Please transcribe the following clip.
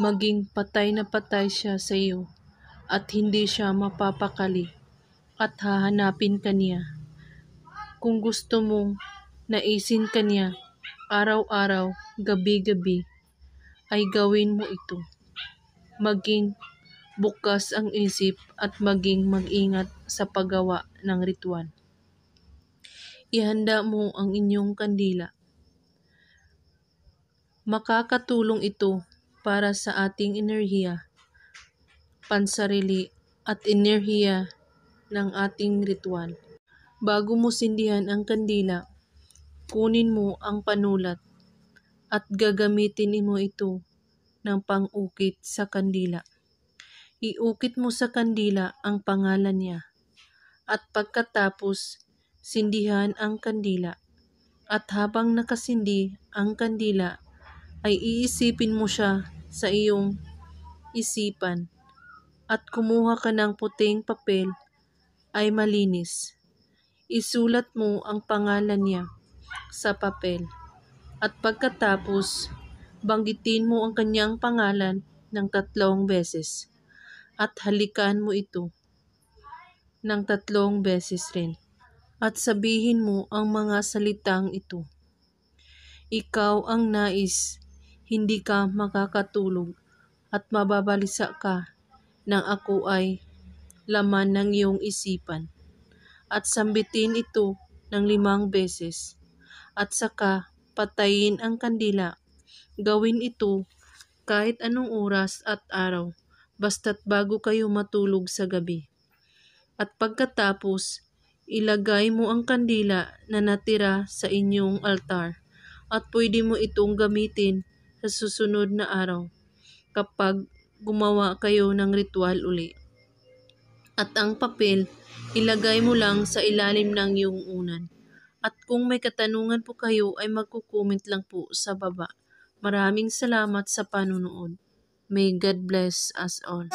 maging patay na patay siya sa iyo at hindi siya mapapakali at hahanapin ka niya. Kung gusto mong naisin ka niya araw-araw, gabi-gabi, ay gawin mo ito. Maging bukas ang isip at maging mag-ingat sa paggawa ng ritual. Ihanda mo ang inyong kandila. Makakatulong ito para sa ating enerhiya, pansarili at enerhiya ng ating ritual. Bago mo sindihan ang kandila, kunin mo ang panulat at gagamitin mo ito ng pang-ukit sa kandila. Iukit mo sa kandila ang pangalan niya at pagkatapos sindihan ang kandila. At habang nakasindi ang kandila, ay iisipin mo siya sa iyong isipan at kumuha ka ng puting papel ay malinis. Isulat mo ang pangalan niya sa papel at pagkatapos banggitin mo ang kanyang pangalan ng 3 beses at halikan mo ito ng 3 beses rin at sabihin mo ang mga salitang ito. Ikaw ang nais, hindi ka makakatulog at mababalisa ka nang ako ay laman ng iyong isipan. At sambitin ito ng 5 beses at saka patayin ang kandila. Gawin ito kahit anong oras at araw, basta't bago kayo matulog sa gabi. At pagkatapos, ilagay mo ang kandila na natira sa inyong altar at pwede mo itong gamitin sa susunod na araw kapag gumawa kayo ng ritual uli. At ang papel, ilagay mo lang sa ilalim ng iyong unan. At kung may katanungan po kayo ay magko-comment lang po sa baba. Maraming salamat sa panunood. May God bless us all.